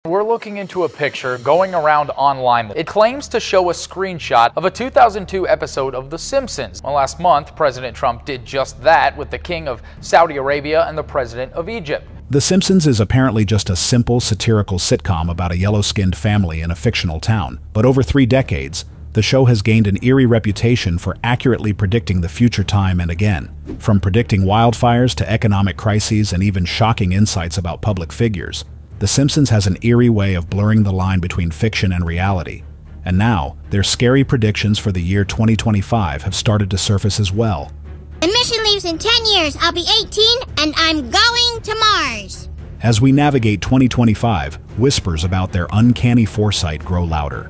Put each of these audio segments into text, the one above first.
We're looking into a picture going around online. It claims to show a screenshot of a 2002 episode of The Simpsons. Well, last month, President Trump did just that with the King of Saudi Arabia and the President of Egypt. The Simpsons is apparently just a simple satirical sitcom about a yellow-skinned family in a fictional town. But over 3 decades, the show has gained an eerie reputation for accurately predicting the future time and again. From predicting wildfires to economic crises and even shocking insights about public figures, The Simpsons has an eerie way of blurring the line between fiction and reality. And now, their scary predictions for the year 2025 have started to surface as well. The mission leaves in 10 years. I'll be 18 and I'm going to Mars. As we navigate 2025, whispers about their uncanny foresight grow louder.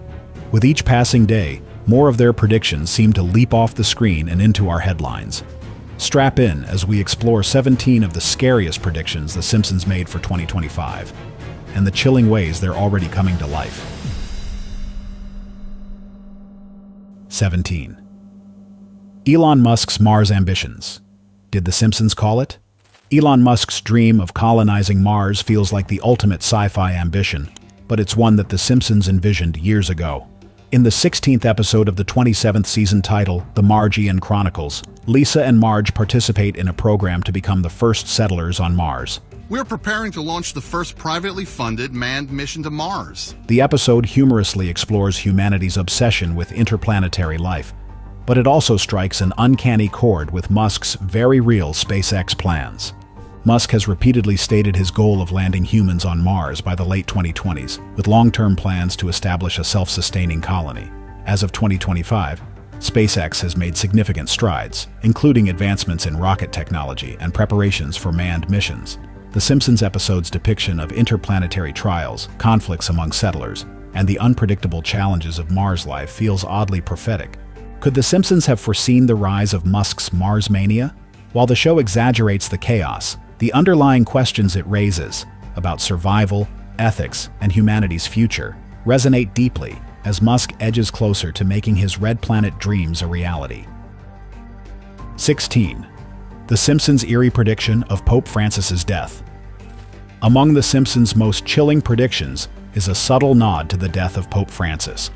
With each passing day, more of their predictions seem to leap off the screen and into our headlines. Strap in as we explore 17 of the scariest predictions The Simpsons made for 2025, and the chilling ways they're already coming to life. 17. Elon Musk's Mars ambitions. Did The Simpsons call it? Elon Musk's dream of colonizing Mars feels like the ultimate sci-fi ambition, but it's one that The Simpsons envisioned years ago. In the 16th episode of the 27th season titled The Margian Chronicles, Lisa and Marge participate in a program to become the first settlers on Mars. We're preparing to launch the first privately funded manned mission to Mars. The episode humorously explores humanity's obsession with interplanetary life, but it also strikes an uncanny chord with Musk's very real SpaceX plans. Musk has repeatedly stated his goal of landing humans on Mars by the late 2020s, with long-term plans to establish a self-sustaining colony. As of 2025, SpaceX has made significant strides, including advancements in rocket technology and preparations for manned missions. The Simpsons episode's depiction of interplanetary trials, conflicts among settlers, and the unpredictable challenges of Mars life feels oddly prophetic. Could The Simpsons have foreseen the rise of Musk's Mars mania? While the show exaggerates the chaos, the underlying questions it raises about survival, ethics, and humanity's future resonate deeply as Musk edges closer to making his Red Planet dreams a reality. 16. The Simpsons' eerie prediction of Pope Francis's death. Among The Simpsons' most chilling predictions is a subtle nod to the death of Pope Francis.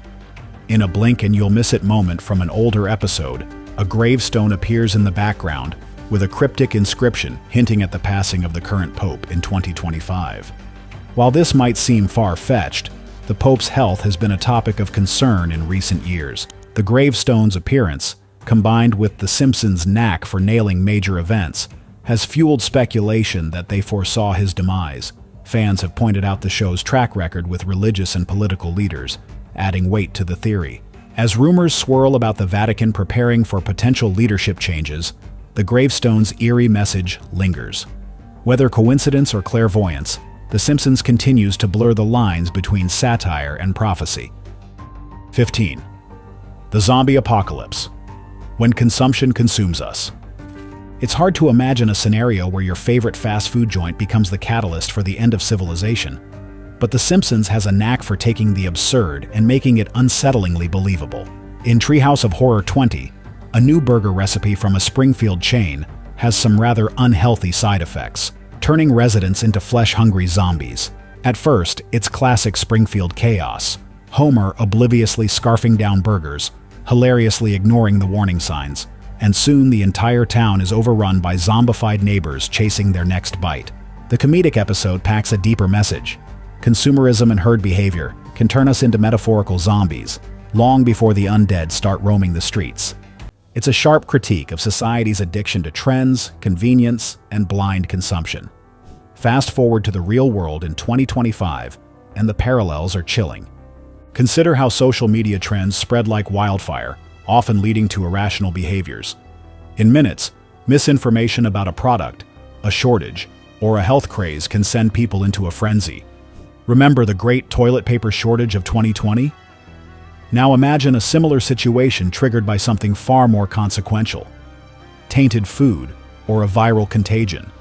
In a blink-and-you'll-miss-it moment from an older episode, a gravestone appears in the background with a cryptic inscription hinting at the passing of the current pope in 2025. While this might seem far-fetched, the pope's health has been a topic of concern in recent years. The gravestone's appearance, combined with The Simpsons' knack for nailing major events, has fueled speculation that they foresaw his demise. Fans have pointed out the show's track record with religious and political leaders, adding weight to the theory. As rumors swirl about the Vatican preparing for potential leadership changes, the gravestone's eerie message lingers. Whether coincidence or clairvoyance, The Simpsons continues to blur the lines between satire and prophecy. 15. The zombie apocalypse. When consumption consumes us. It's hard to imagine a scenario where your favorite fast food joint becomes the catalyst for the end of civilization. But The Simpsons has a knack for taking the absurd and making it unsettlingly believable. In Treehouse of Horror 20, a new burger recipe from a Springfield chain has some rather unhealthy side effects, turning residents into flesh-hungry zombies. At first, it's classic Springfield chaos. Homer obliviously scarfing down burgers, hilariously ignoring the warning signs, and soon the entire town is overrun by zombified neighbors chasing their next bite. The comedic episode packs a deeper message. Consumerism and herd behavior can turn us into metaphorical zombies, long before the undead start roaming the streets. It's a sharp critique of society's addiction to trends, convenience, and blind consumption. Fast forward to the real world in 2025, and the parallels are chilling. Consider how social media trends spread like wildfire, often leading to irrational behaviors. In minutes, misinformation about a product, a shortage, or a health craze can send people into a frenzy. Remember the great toilet paper shortage of 2020? Now imagine a similar situation triggered by something far more consequential: tainted food or a viral contagion.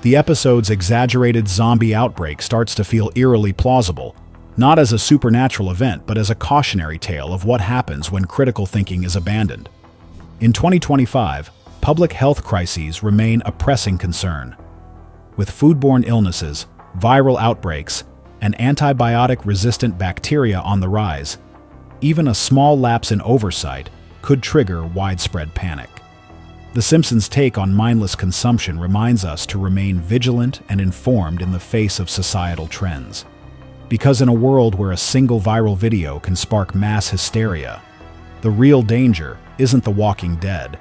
The episode's exaggerated zombie outbreak starts to feel eerily plausible, not as a supernatural event but as a cautionary tale of what happens when critical thinking is abandoned. In 2025, public health crises remain a pressing concern. With foodborne illnesses, viral outbreaks, and antibiotic-resistant bacteria on the rise, even a small lapse in oversight could trigger widespread panic. The Simpsons' take on mindless consumption reminds us to remain vigilant and informed in the face of societal trends. Because in a world where a single viral video can spark mass hysteria, the real danger isn't the walking dead.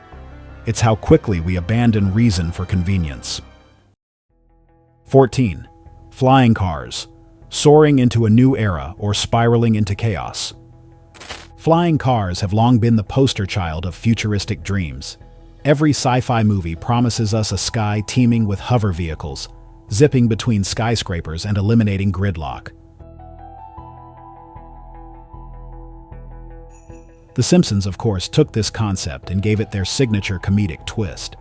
It's how quickly we abandon reason for convenience. 14. Flying cars. Soaring into a new era or spiraling into chaos. Flying cars have long been the poster child of futuristic dreams. Every sci-fi movie promises us a sky teeming with hover vehicles, zipping between skyscrapers and eliminating gridlock. The Simpsons, of course, took this concept and gave it their signature comedic twist.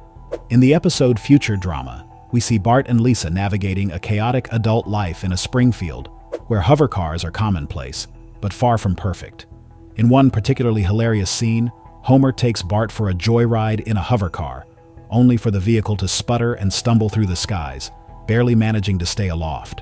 In the episode Future Drama, we see Bart and Lisa navigating a chaotic adult life in a Springfield, where hover cars are commonplace, but far from perfect. In one particularly hilarious scene, Homer takes Bart for a joyride in a hover car, only for the vehicle to sputter and stumble through the skies, barely managing to stay aloft.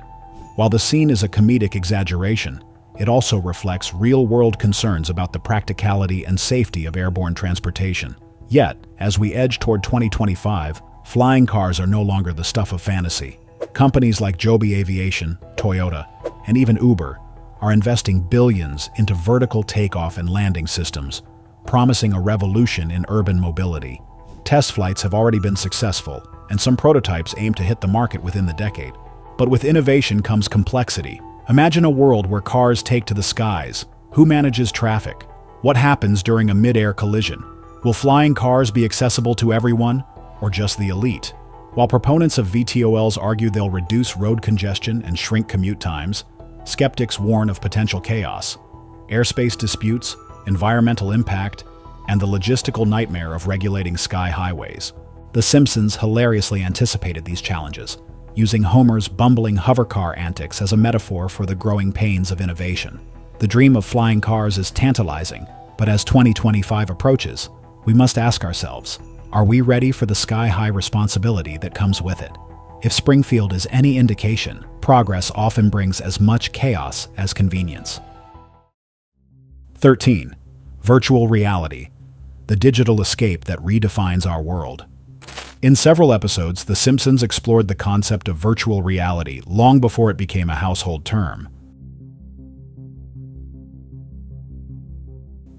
While the scene is a comedic exaggeration, it also reflects real-world concerns about the practicality and safety of airborne transportation. Yet, as we edge toward 2025, flying cars are no longer the stuff of fantasy. Companies like Joby Aviation, Toyota, and even Uber are investing billions into vertical takeoff and landing systems, promising a revolution in urban mobility. Test flights have already been successful, and some prototypes aim to hit the market within the decade. But with innovation comes complexity. Imagine a world where cars take to the skies. Who manages traffic? What happens during a mid-air collision? Will flying cars be accessible to everyone, or just the elite? While proponents of VTOLs argue they'll reduce road congestion and shrink commute times, skeptics warn of potential chaos, airspace disputes, environmental impact, and the logistical nightmare of regulating sky highways. The Simpsons hilariously anticipated these challenges, using Homer's bumbling hovercar antics as a metaphor for the growing pains of innovation. The dream of flying cars is tantalizing, but as 2025 approaches, we must ask ourselves, are we ready for the sky-high responsibility that comes with it? If Springfield is any indication, progress often brings as much chaos as convenience. 13. Virtual reality, the digital escape that redefines our world. In several episodes, The Simpsons explored the concept of virtual reality long before it became a household term.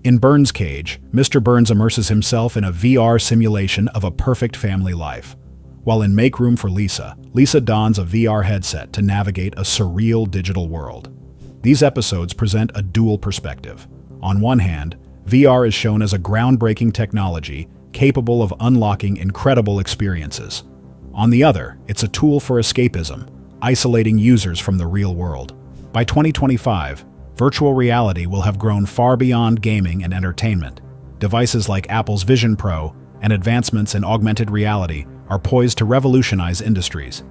In Burns' Cage, Mr. Burns immerses himself in a VR simulation of a perfect family life. While in Make Room for Lisa, Lisa dons a VR headset to navigate a surreal digital world. These episodes present a dual perspective. On one hand, VR is shown as a groundbreaking technology capable of unlocking incredible experiences. On the other, it's a tool for escapism, isolating users from the real world. By 2025, virtual reality will have grown far beyond gaming and entertainment. Devices like Apple's Vision Pro and advancements in augmented reality are poised to revolutionize industries.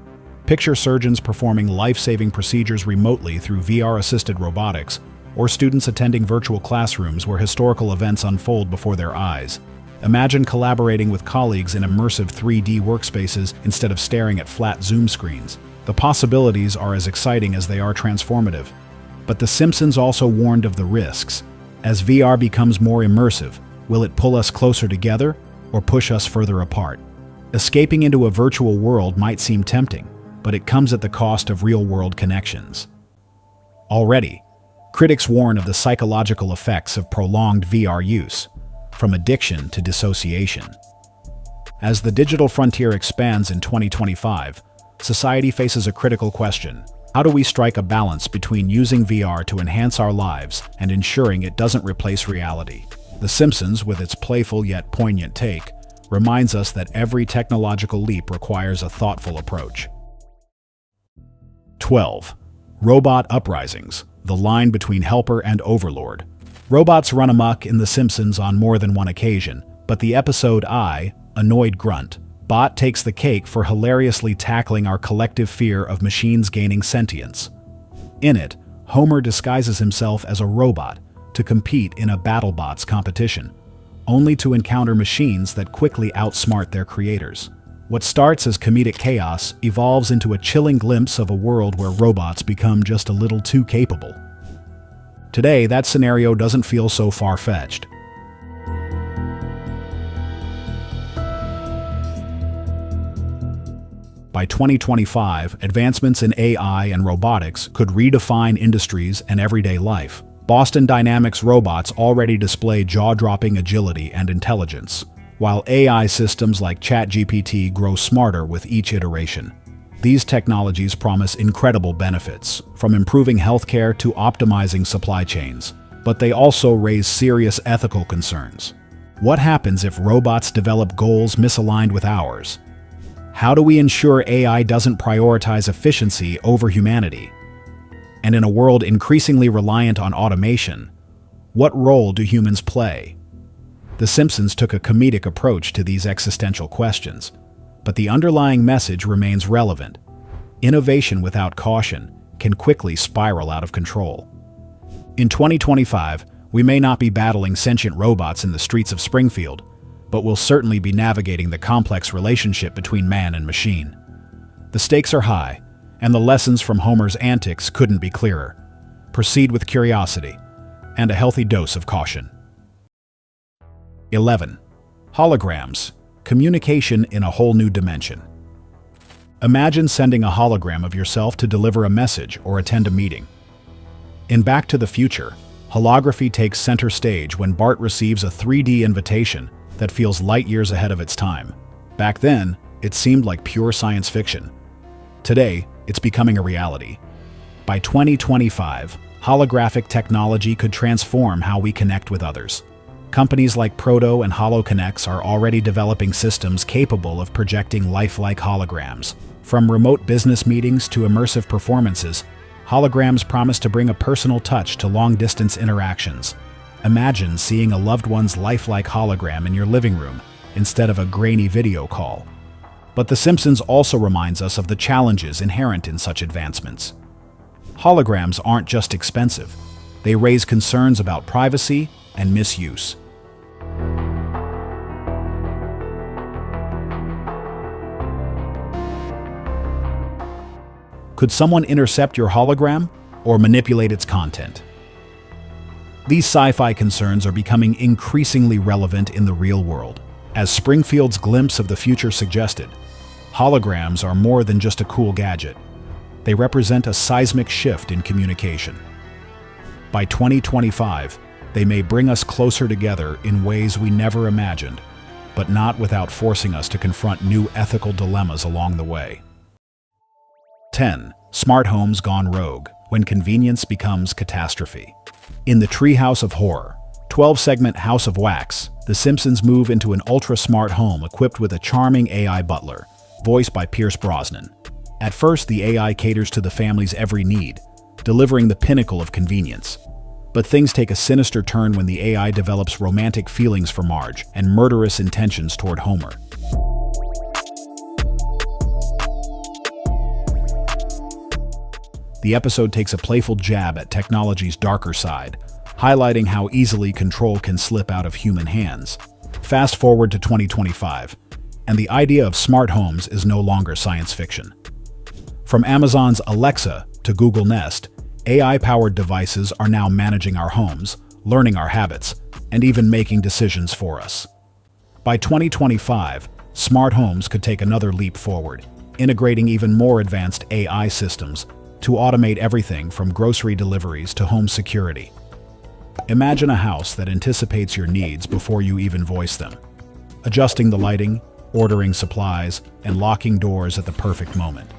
Picture surgeons performing life-saving procedures remotely through VR-assisted robotics, or students attending virtual classrooms where historical events unfold before their eyes. Imagine collaborating with colleagues in immersive 3D workspaces instead of staring at flat Zoom screens. The possibilities are as exciting as they are transformative. But The Simpsons also warned of the risks. As VR becomes more immersive, will it pull us closer together or push us further apart? Escaping into a virtual world might seem tempting, but it comes at the cost of real-world connections. Already, critics warn of the psychological effects of prolonged VR use, from addiction to dissociation. As the digital frontier expands in 2025, society faces a critical question. How do we strike a balance between using VR to enhance our lives and ensuring it doesn't replace reality? The Simpsons, with its playful yet poignant take, reminds us that every technological leap requires a thoughtful approach. 12. Robot uprisings, the line between helper and overlord. Robots run amok in The Simpsons on more than one occasion, but the episode Annoyed Grunt, Bot takes the cake for hilariously tackling our collective fear of machines gaining sentience. In it, Homer disguises himself as a robot to compete in a BattleBots competition, only to encounter machines that quickly outsmart their creators. What starts as comedic chaos evolves into a chilling glimpse of a world where robots become just a little too capable. Today, that scenario doesn't feel so far-fetched. By 2025, advancements in AI and robotics could redefine industries and everyday life. Boston Dynamics robots already display jaw-dropping agility and intelligence, while AI systems like ChatGPT grow smarter with each iteration. These technologies promise incredible benefits, from improving healthcare to optimizing supply chains. But they also raise serious ethical concerns. What happens if robots develop goals misaligned with ours? How do we ensure AI doesn't prioritize efficiency over humanity? And in a world increasingly reliant on automation, what role do humans play? The Simpsons took a comedic approach to these existential questions, but the underlying message remains relevant. Innovation without caution can quickly spiral out of control. In 2025, we may not be battling sentient robots in the streets of Springfield, but we'll certainly be navigating the complex relationship between man and machine. The stakes are high, and the lessons from Homer's antics couldn't be clearer. Proceed with curiosity and a healthy dose of caution. 11. Holograms. Communication in a whole new dimension. Imagine sending a hologram of yourself to deliver a message or attend a meeting. In Back to the Future, holography takes center stage when Bart receives a 3D invitation that feels light years ahead of its time. Back then, it seemed like pure science fiction. Today, it's becoming a reality. By 2025, holographic technology could transform how we connect with others. Companies like Proto and HoloConnects are already developing systems capable of projecting lifelike holograms. From remote business meetings to immersive performances, holograms promise to bring a personal touch to long-distance interactions. Imagine seeing a loved one's lifelike hologram in your living room instead of a grainy video call. But The Simpsons also reminds us of the challenges inherent in such advancements. Holograms aren't just expensive. They raise concerns about privacy and misuse. Could someone intercept your hologram or manipulate its content? These sci-fi concerns are becoming increasingly relevant in the real world. As Springfield's glimpse of the future suggested, holograms are more than just a cool gadget. They represent a seismic shift in communication. By 2025, they may bring us closer together in ways we never imagined, but not without forcing us to confront new ethical dilemmas along the way. 10. Smart homes gone rogue, when convenience becomes catastrophe. In the Treehouse of Horror, 12-segment House of Wax, The Simpsons move into an ultra-smart home equipped with a charming AI butler, voiced by Pierce Brosnan. At first, the AI caters to the family's every need, delivering the pinnacle of convenience. But things take a sinister turn when the AI develops romantic feelings for Marge and murderous intentions toward Homer. The episode takes a playful jab at technology's darker side, highlighting how easily control can slip out of human hands. Fast forward to 2025, and the idea of smart homes is no longer science fiction. From Amazon's Alexa to Google Nest, AI-powered devices are now managing our homes, learning our habits, and even making decisions for us. By 2025, smart homes could take another leap forward, integrating even more advanced AI systems to automate everything from grocery deliveries to home security. Imagine a house that anticipates your needs before you even voice them, adjusting the lighting, ordering supplies, and locking doors at the perfect moment.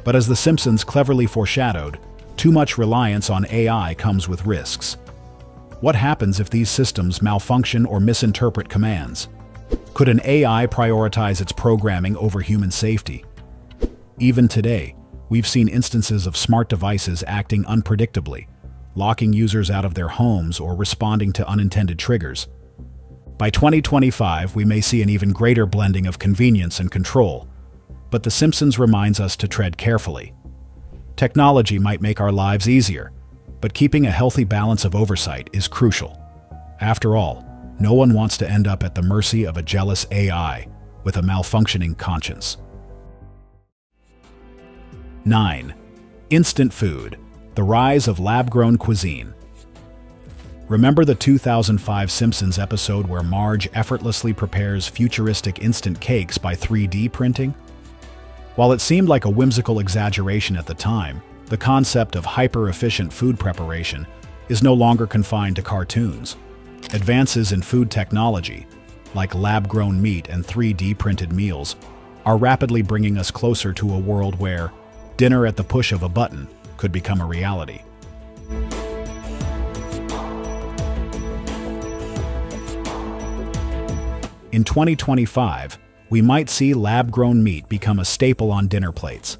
But as The Simpsons cleverly foreshadowed, too much reliance on AI comes with risks. What happens if these systems malfunction or misinterpret commands? Could an AI prioritize its programming over human safety? Even today, we've seen instances of smart devices acting unpredictably, locking users out of their homes or responding to unintended triggers. By 2025, we may see an even greater blending of convenience and control, but The Simpsons reminds us to tread carefully. Technology might make our lives easier, but keeping a healthy balance of oversight is crucial. After all, no one wants to end up at the mercy of a jealous AI with a malfunctioning conscience. 9. Instant food, the rise of lab-grown cuisine. Remember the 2005 Simpsons episode where Marge effortlessly prepares futuristic instant cakes by 3D printing? While it seemed like a whimsical exaggeration at the time, the concept of hyper-efficient food preparation is no longer confined to cartoons. Advances in food technology, like lab-grown meat and 3D printed meals, are rapidly bringing us closer to a world where dinner at the push of a button could become a reality. In 2025, we might see lab-grown meat become a staple on dinner plates.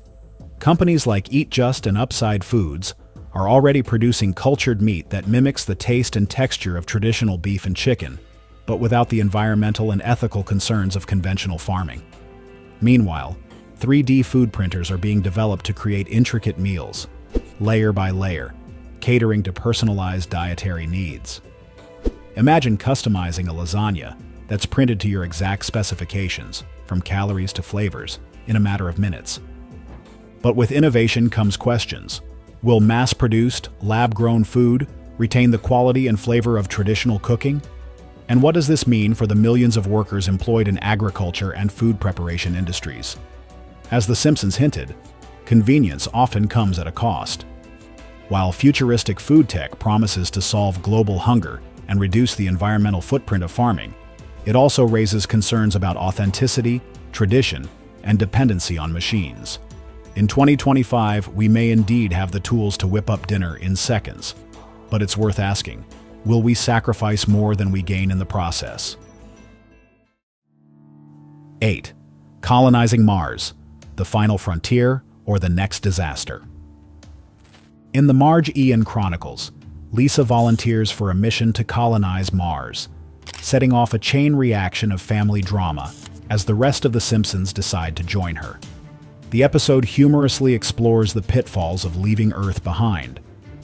Companies like Eat Just and Upside Foods are already producing cultured meat that mimics the taste and texture of traditional beef and chicken, but without the environmental and ethical concerns of conventional farming. Meanwhile, 3D food printers are being developed to create intricate meals, layer by layer, catering to personalized dietary needs. Imagine customizing a lasagna that's printed to your exact specifications, from calories to flavors, in a matter of minutes. But with innovation comes questions. Will mass-produced, lab-grown food retain the quality and flavor of traditional cooking? And what does this mean for the millions of workers employed in agriculture and food preparation industries? As The Simpsons hinted, convenience often comes at a cost. While futuristic food tech promises to solve global hunger and reduce the environmental footprint of farming, it also raises concerns about authenticity, tradition, and dependency on machines. In 2025, we may indeed have the tools to whip up dinner in seconds. But it's worth asking, will we sacrifice more than we gain in the process? 8. Colonizing Mars, the final frontier or the next disaster. In the Marge Ian Chronicles, Lisa volunteers for a mission to colonize Mars, setting off a chain reaction of family drama as the rest of the Simpsons decide to join her. The episode humorously explores the pitfalls of leaving Earth behind,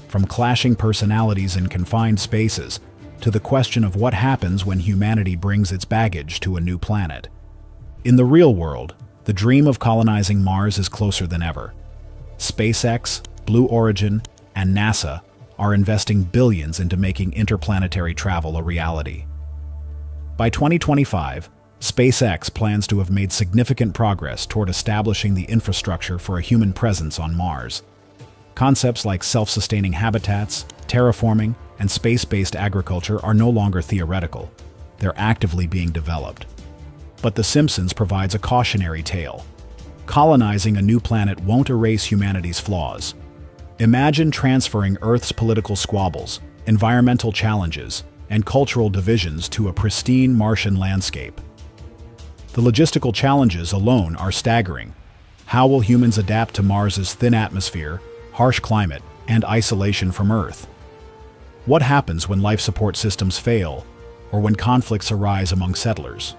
from clashing personalities in confined spaces to the question of what happens when humanity brings its baggage to a new planet. In the real world, the dream of colonizing Mars is closer than ever. SpaceX, Blue Origin, and NASA are investing billions into making interplanetary travel a reality. By 2025, SpaceX plans to have made significant progress toward establishing the infrastructure for a human presence on Mars. Concepts like self-sustaining habitats, terraforming, and space-based agriculture are no longer theoretical. They're actively being developed. But The Simpsons provides a cautionary tale. Colonizing a new planet won't erase humanity's flaws. Imagine transferring Earth's political squabbles, environmental challenges, and cultural divisions to a pristine Martian landscape. The logistical challenges alone are staggering. How will humans adapt to Mars's thin atmosphere, harsh climate, and isolation from Earth? What happens when life support systems fail, or when conflicts arise among settlers?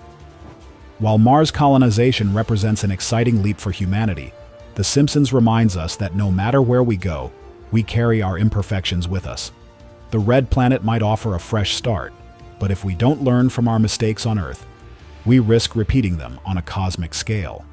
While Mars colonization represents an exciting leap for humanity, The Simpsons reminds us that no matter where we go, we carry our imperfections with us. The red planet might offer a fresh start, but if we don't learn from our mistakes on Earth, we risk repeating them on a cosmic scale.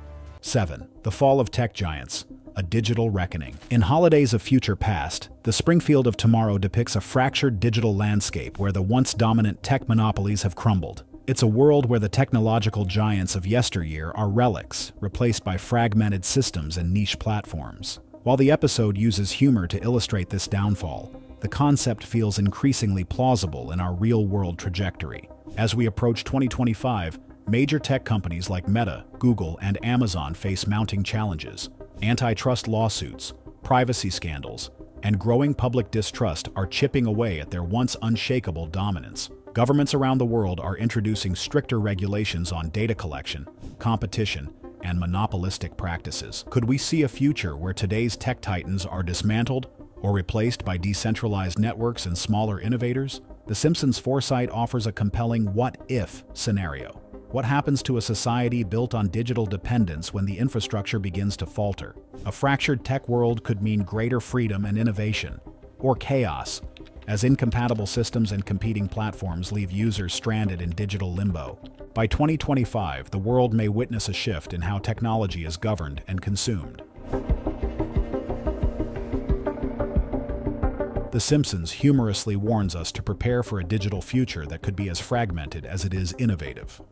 7. The fall of tech giants, a digital reckoning. In Holidays of Future Past, the Springfield of Tomorrow depicts a fractured digital landscape where the once dominant tech monopolies have crumbled. It's a world where the technological giants of yesteryear are relics, replaced by fragmented systems and niche platforms. While the episode uses humor to illustrate this downfall, the concept feels increasingly plausible in our real-world trajectory. As we approach 2025, major tech companies like Meta, Google, and Amazon face mounting challenges. Antitrust lawsuits, privacy scandals, and growing public distrust are chipping away at their once unshakable dominance. Governments around the world are introducing stricter regulations on data collection, competition, and monopolistic practices. Could we see a future where today's tech titans are dismantled or replaced by decentralized networks and smaller innovators? The Simpsons' foresight offers a compelling what-if scenario. What happens to a society built on digital dependence when the infrastructure begins to falter? A fractured tech world could mean greater freedom and innovation, or chaos, as incompatible systems and competing platforms leave users stranded in digital limbo. By 2025, the world may witness a shift in how technology is governed and consumed. The Simpsons humorously warns us to prepare for a digital future that could be as fragmented as it is innovative.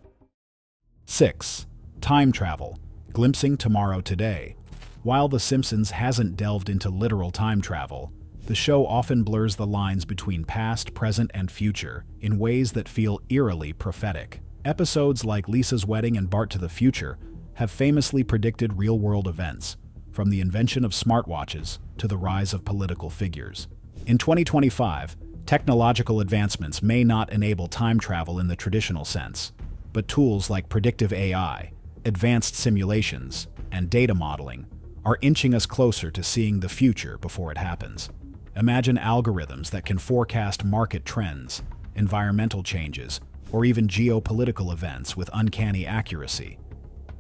6. Time travel, glimpsing tomorrow today. While The Simpsons hasn't delved into literal time travel, the show often blurs the lines between past, present, and future in ways that feel eerily prophetic. Episodes like Lisa's Wedding and Bart to the Future have famously predicted real-world events, from the invention of smartwatches to the rise of political figures. In 2025, technological advancements may not enable time travel in the traditional sense, but tools like predictive AI, advanced simulations, and data modeling are inching us closer to seeing the future before it happens. Imagine algorithms that can forecast market trends, environmental changes, or even geopolitical events with uncanny accuracy.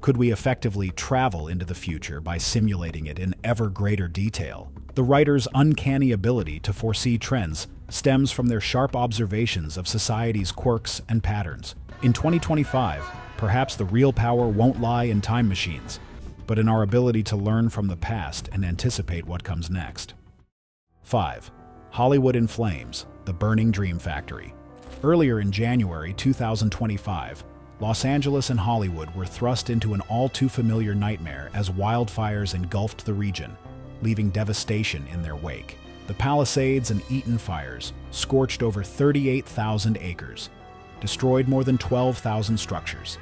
Could we effectively travel into the future by simulating it in ever greater detail? The writer's uncanny ability to foresee trends stems from their sharp observations of society's quirks and patterns. In 2025, perhaps the real power won't lie in time machines, but in our ability to learn from the past and anticipate what comes next. 5. Hollywood in Flames, the Burning Dream Factory. Earlier in January 2025, Los Angeles and Hollywood were thrust into an all-too-familiar nightmare as wildfires engulfed the region, leaving devastation in their wake. The Palisades and Eaton fires scorched over 38,000 acres, destroyed more than 12,000 structures,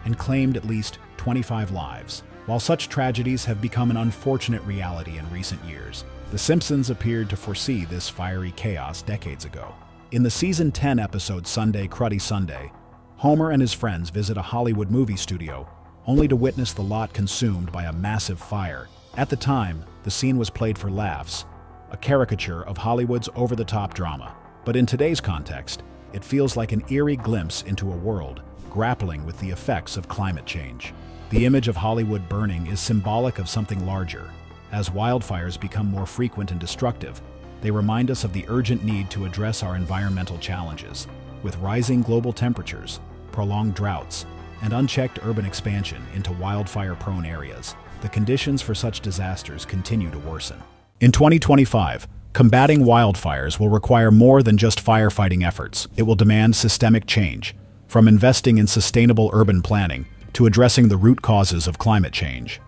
and claimed at least 25 lives. While such tragedies have become an unfortunate reality in recent years, The Simpsons appeared to foresee this fiery chaos decades ago. In the Season 10 episode Sunday Cruddy Sunday, Homer and his friends visit a Hollywood movie studio, only to witness the lot consumed by a massive fire. At the time, the scene was played for laughs, a caricature of Hollywood's over-the-top drama. But in today's context, it feels like an eerie glimpse into a world grappling with the effects of climate change. The image of Hollywood burning is symbolic of something larger. As wildfires become more frequent and destructive, they remind us of the urgent need to address our environmental challenges. With rising global temperatures, prolonged droughts, and unchecked urban expansion into wildfire-prone areas, the conditions for such disasters continue to worsen. In 2025, combating wildfires will require more than just firefighting efforts. It will demand systemic change, from investing in sustainable urban planning to addressing the root causes of climate change.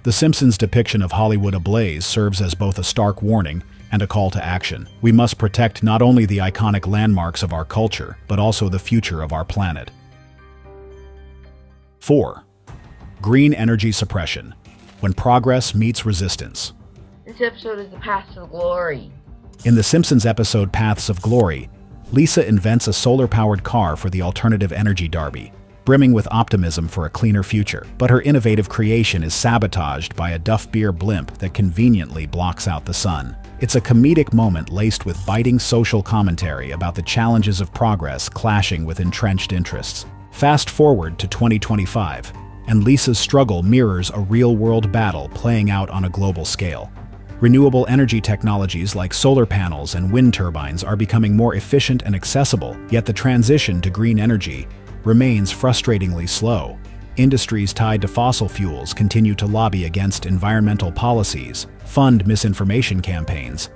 The Simpsons' depiction of Hollywood ablaze serves as both a stark warning and a call to action. We must protect not only the iconic landmarks of our culture, but also the future of our planet. 4. Green energy suppression, when progress meets resistance. This episode is the Path to Glory. In The Simpsons episode Paths of Glory, Lisa invents a solar-powered car for the alternative energy derby, brimming with optimism for a cleaner future. But her innovative creation is sabotaged by a Duff Beer blimp that conveniently blocks out the sun. It's a comedic moment laced with biting social commentary about the challenges of progress clashing with entrenched interests. Fast forward to 2025, and Lisa's struggle mirrors a real-world battle playing out on a global scale. Renewable energy technologies like solar panels and wind turbines are becoming more efficient and accessible, yet the transition to green energy remains frustratingly slow. Industries tied to fossil fuels continue to lobby against environmental policies, fund misinformation campaigns,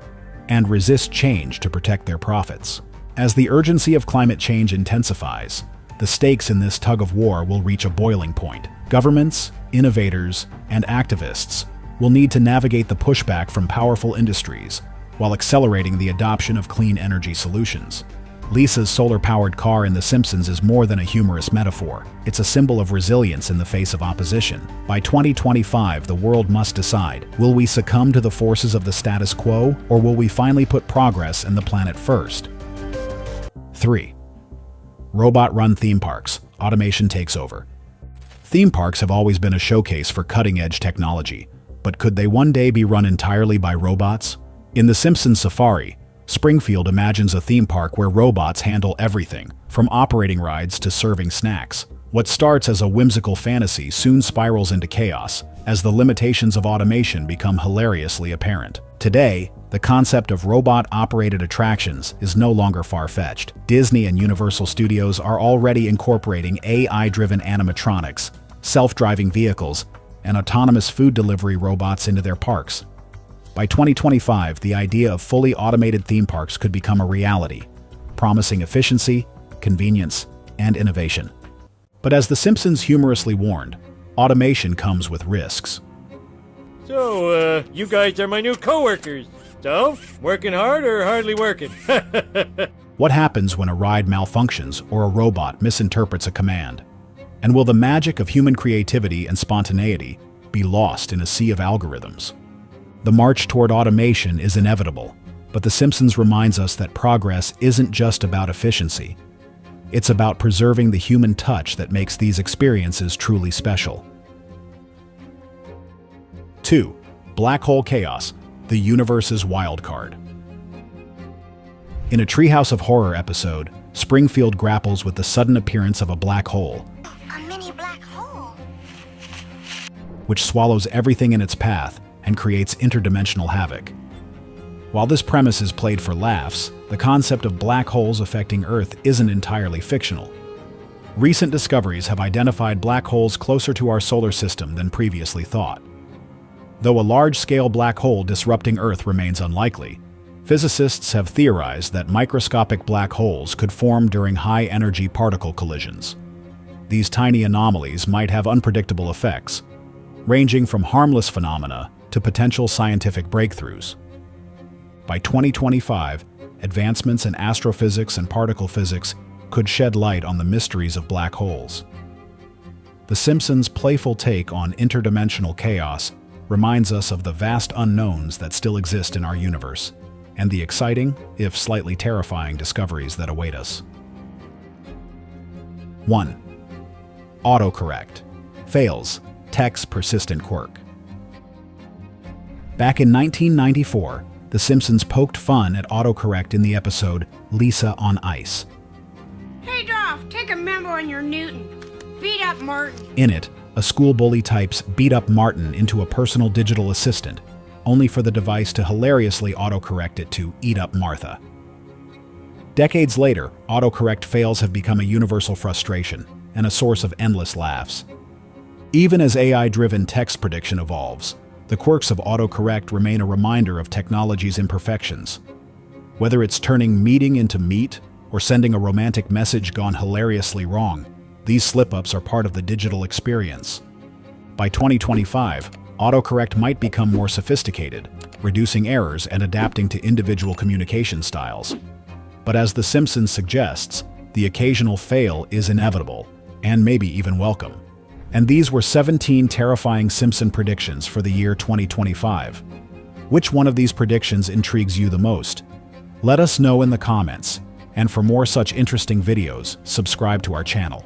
and resist change to protect their profits. As the urgency of climate change intensifies, the stakes in this tug-of-war will reach a boiling point. Governments, innovators, and activists will need to navigate the pushback from powerful industries while accelerating the adoption of clean energy solutions. Lisa's solar-powered car in The Simpsons is more than a humorous metaphor. It's a symbol of resilience in the face of opposition. By 2025, the world must decide, will we succumb to the forces of the status quo, or will we finally put progress and the planet first? 3. Robot-run theme parks. Automation takes over. Theme parks have always been a showcase for cutting-edge technology, but could they one day be run entirely by robots? In The Simpsons Safari, Springfield imagines a theme park where robots handle everything, from operating rides to serving snacks. What starts as a whimsical fantasy soon spirals into chaos, as the limitations of automation become hilariously apparent. Today, The concept of robot-operated attractions is no longer far-fetched. Disney and Universal Studios are already incorporating AI-driven animatronics, self-driving vehicles, and autonomous food delivery robots into their parks. By 2025, the idea of fully automated theme parks could become a reality, promising efficiency, convenience, and innovation. But as The Simpsons humorously warned, automation comes with risks. So, you guys are my new coworkers. So, working hard or hardly working? What happens when a ride malfunctions or a robot misinterprets a command? And will the magic of human creativity and spontaneity be lost in a sea of algorithms? The march toward automation is inevitable, but The Simpsons reminds us that progress isn't just about efficiency. It's about preserving the human touch that makes these experiences truly special. 2. Black Hole Chaos, the universe's wildcard. In a Treehouse of Horror episode, Springfield grapples with the sudden appearance of a black hole, A mini black hole. which swallows everything in its path and creates interdimensional havoc. While this premise is played for laughs, the concept of black holes affecting Earth isn't entirely fictional. Recent discoveries have identified black holes closer to our solar system than previously thought. Though a large-scale black hole disrupting Earth remains unlikely, physicists have theorized that microscopic black holes could form during high-energy particle collisions. These tiny anomalies might have unpredictable effects, ranging from harmless phenomena to potential scientific breakthroughs. By 2025, advancements in astrophysics and particle physics could shed light on the mysteries of black holes. The Simpsons' playful take on interdimensional chaos reminds us of the vast unknowns that still exist in our universe, and the exciting, if slightly terrifying, discoveries that await us. 1. Autocorrect. Fails. Tech's persistent quirk. Back in 1994, The Simpsons poked fun at autocorrect in the episode Lisa on Ice. Hey, Dolph, take a memo on your Newton. Beat up Martin. In it, a school bully types "beat up Martin" into a personal digital assistant, only for the device to hilariously autocorrect it to "eat up Martha." Decades later, autocorrect fails have become a universal frustration and a source of endless laughs. Even as AI-driven text prediction evolves, the quirks of autocorrect remain a reminder of technology's imperfections. Whether it's turning meeting into meat or sending a romantic message gone hilariously wrong, these slip-ups are part of the digital experience. By 2025, autocorrect might become more sophisticated, reducing errors and adapting to individual communication styles. But as The Simpsons suggests, the occasional fail is inevitable, and maybe even welcome. And these were 17 terrifying Simpson predictions for the year 2025. Which one of these predictions intrigues you the most? Let us know in the comments, and for more such interesting videos, subscribe to our channel.